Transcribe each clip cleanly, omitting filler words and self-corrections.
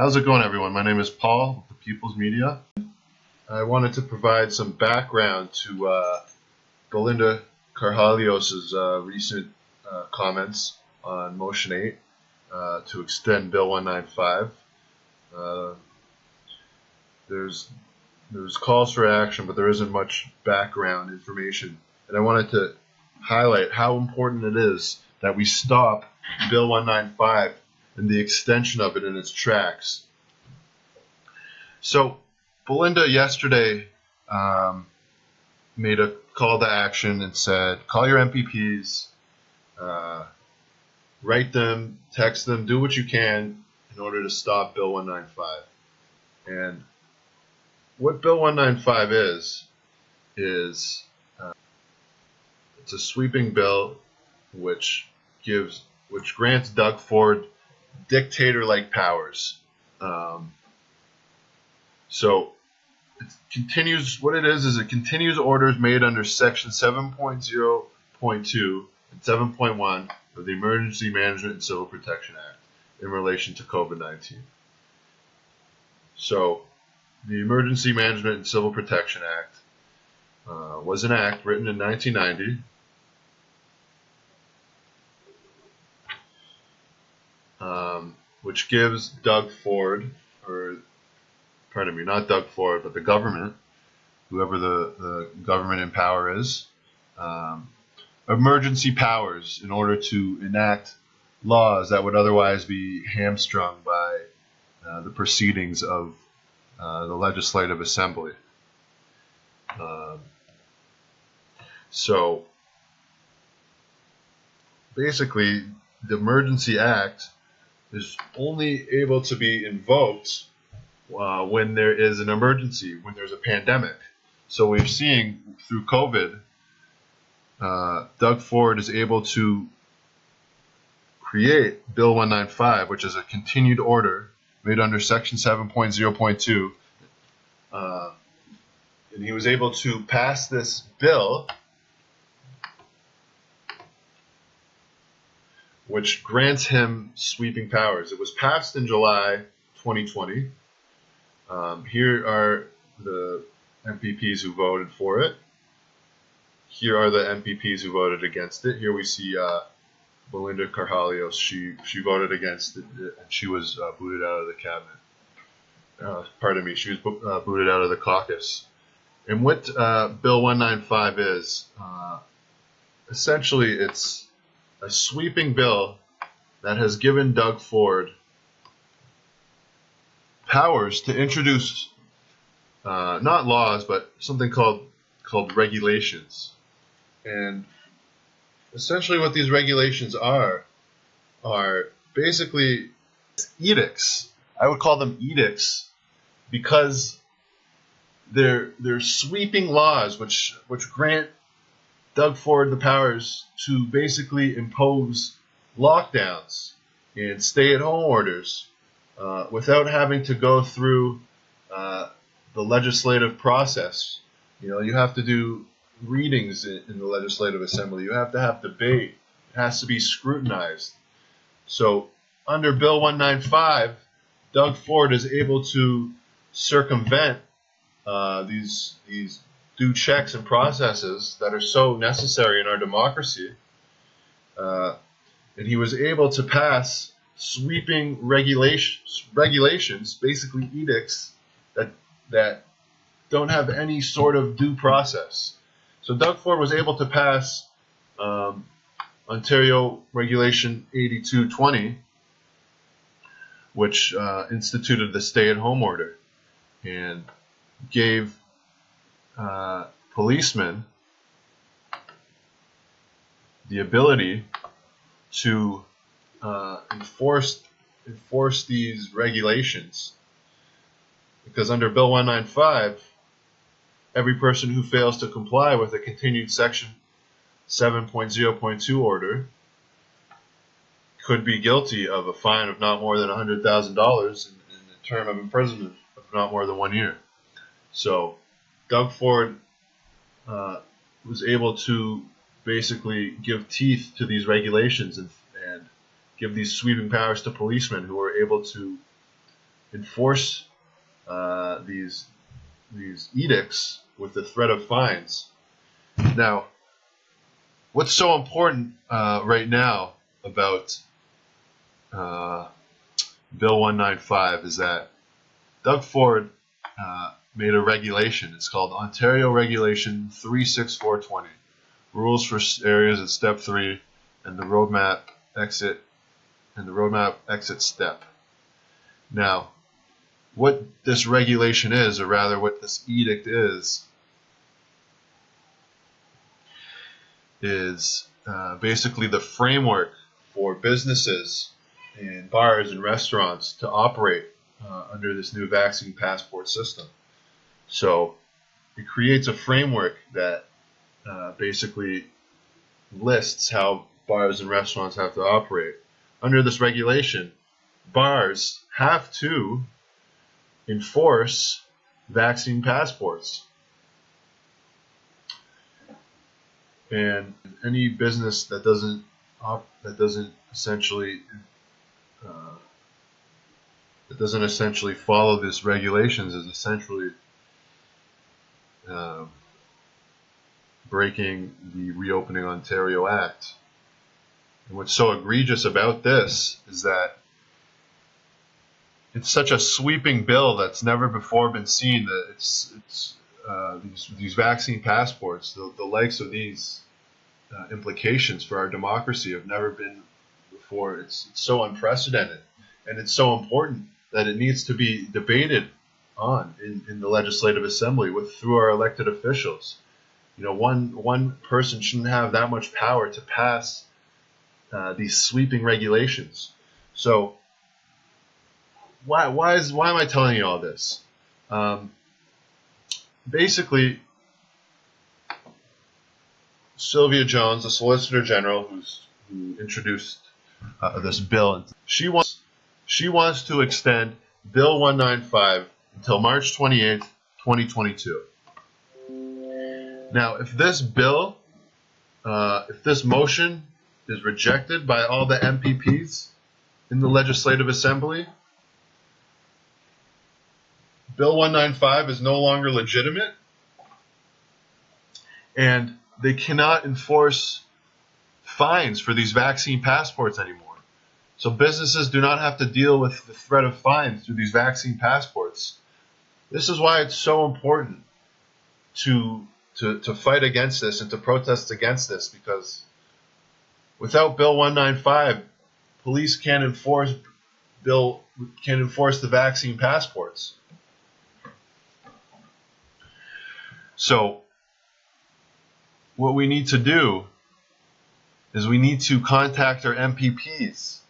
How's it going, everyone? My name is Paul with the People's Media. I wanted to provide some background to Belinda Carvalhos's recent comments on Motion 8 to extend Bill 195. There's calls for action, but there isn't much background information. And I wanted to highlight how important it is that we stop Bill 195 and the extension of it in its tracks. So Belinda yesterday made a call to action and said, call your MPPs, write them, text them, do what you can in order to stop Bill 195. And what Bill 195 is it's a sweeping bill which grants Doug Ford dictator-like powers. So it continues. What it is it continues orders made under Section 7.0.2 and 7.1 of the Emergency Management and Civil Protection Act in relation to COVID-19. So the Emergency Management and Civil Protection Act was an act written in 1990. Which gives Doug Ford, not Doug Ford, but the government, whoever the government in power is, emergency powers in order to enact laws that would otherwise be hamstrung by the proceedings of the Legislative Assembly. So basically, the Emergency Act is only able to be invoked when there is an emergency, when there's a pandemic. So we're seeing through COVID, Doug Ford is able to create Bill 195, which is a continued order made under Section 7.0.2. And he was able to pass this bill which grants him sweeping powers. It was passed in July 2020. Here are the MPPs who voted for it. Here are the MPPs who voted against it. Here we see Belinda Carvalhos. She voted against it, and she was booted out of the cabinet. She was booted out of the caucus. And what Bill 195 is, essentially it's a sweeping bill that has given Doug Ford powers to introduce not laws, but something called regulations. And essentially what these regulations are basically edicts. I would call them edicts because they're sweeping laws which grant Doug Ford the powers to basically impose lockdowns and stay-at-home orders without having to go through the legislative process. You have to do readings in the Legislative Assembly. You have to have debate. It has to be scrutinized. So under Bill 195, Doug Ford is able to circumvent these due checks and processes that are so necessary in our democracy. And he was able to pass sweeping regulations, basically edicts, that don't have any sort of due process. So Doug Ford was able to pass Ontario Regulation 8220, which instituted the stay-at-home order and gave policemen the ability to enforce these regulations, because under Bill 195, every person who fails to comply with a continued Section 7.0.2 order could be guilty of a fine of not more than $100,000 and a term of imprisonment of not more than 1 year. So Doug Ford was able to basically give teeth to these regulations and give these sweeping powers to policemen who were able to enforce these edicts with the threat of fines. Now, what's so important right now about Bill 195 is that Doug Ford made a regulation. It's called Ontario Regulation 36420, rules for areas at Step 3 and the roadmap exit step. Now, what this regulation is, or rather what this edict is basically the framework for businesses and bars and restaurants to operate under this new vaccine passport system. So it creates a framework that basically lists how bars and restaurants have to operate. Under this regulation, bars have to enforce vaccine passports. And any business that doesn't essentially follow these regulations is essentially breaking the Reopening Ontario Act. And what's so egregious about this is that it's such a sweeping bill that's never before been seen. That these vaccine passports, the likes of these implications for our democracy have never been before. It's so unprecedented, and it's so important that it needs to be debated on in the Legislative Assembly through our elected officials. You know, one person shouldn't have that much power to pass these sweeping regulations. So why am I telling you all this? Basically, Sylvia Jones, the Solicitor General, who introduced this bill, she wants to extend Bill 195 until March 28th, 2022. Now, if this bill, if this motion is rejected by all the MPPs in the Legislative Assembly, Bill 195 is no longer legitimate, and they cannot enforce fines for these vaccine passports anymore. So businesses do not have to deal with the threat of fines through these vaccine passports. This is why it's so important to fight against this and to protest against this, because without Bill 195, police can't enforce the vaccine passports. So what we need to do is we need to contact our MPPs.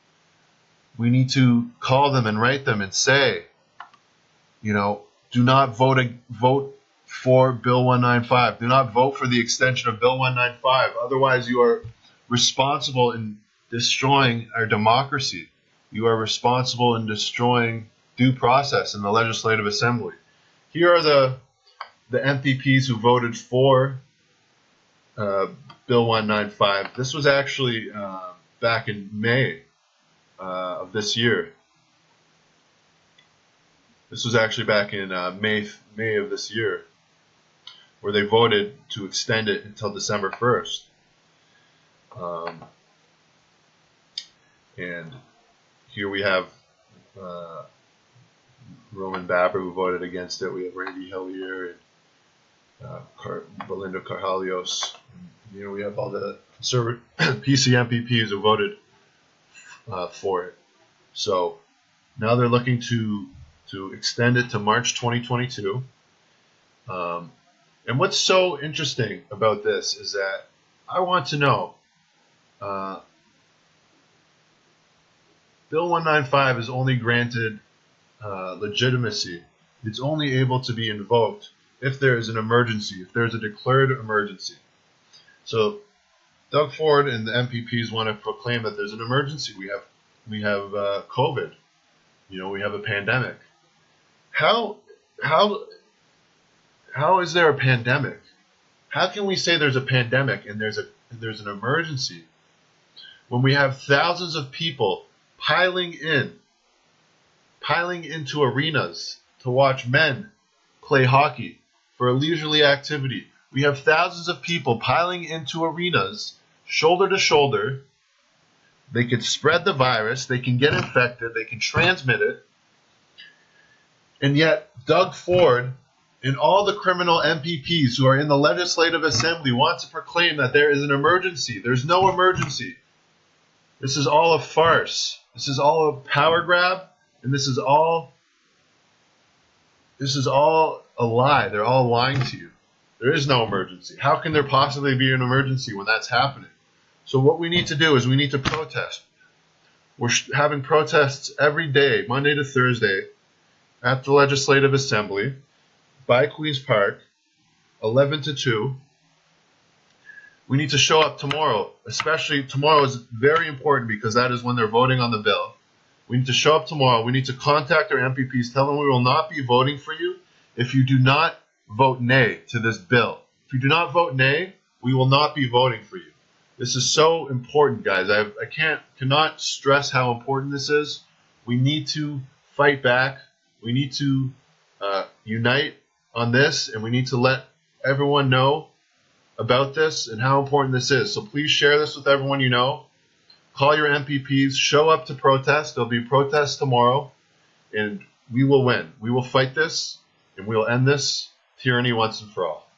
We need to call them and write them and say, you know, do not vote for Bill 195. Do not vote for the extension of Bill 195. Otherwise, you are responsible in destroying our democracy. You are responsible in destroying due process in the Legislative Assembly. Here are the MPPs who voted for Bill 195. This was actually back in May of this year. This was actually back in May of this year, where they voted to extend it until December 1st. And here we have Roman Baber, who voted against it. We have Randy Hillier and Belinda Carhalios. You know, we have all the conservative PC MPPs who voted for it. So now they're looking to extend it to March 2022. And what's so interesting about this is that I want to know, Bill 195 is only granted legitimacy. It's only able to be invoked if there is an emergency, if there's a declared emergency. So Doug Ford and the MPPs want to proclaim that there's an emergency. We have COVID. You know, we have a pandemic. How is there a pandemic? How can we say there's a pandemic and there's an emergency when we have thousands of people piling in piling into arenas to watch men play hockey for a leisurely activity. We have thousands of people piling into arenas, shoulder to shoulder. They can spread the virus, they can get infected, they can transmit it. And yet, Doug Ford and all the criminal MPPs who are in the Legislative Assembly want to proclaim that there is an emergency. There's no emergency. This is all a farce. This is all a power grab, and this is all a lie. They're all lying to you. There is no emergency. How can there possibly be an emergency when that's happening? So what we need to do is we need to protest. We're having protests every day, Monday to Thursday, at the Legislative Assembly, by Queen's Park, 11 to 2. We need to show up tomorrow. Especially tomorrow is very important because that is when they're voting on the bill. We need to show up tomorrow. We need to contact our MPPs, tell them we will not be voting for you if you do not vote nay to this bill. If you do not vote nay, we will not be voting for you. This is so important, guys. I cannot stress how important this is. We need to fight back. We need to unite on this, and we need to let everyone know about this and how important this is. So please share this with everyone you know. Call your MPPs. Show up to protest. There'll be protests tomorrow, and we will win. We will fight this, and we will end this tyranny once and for all.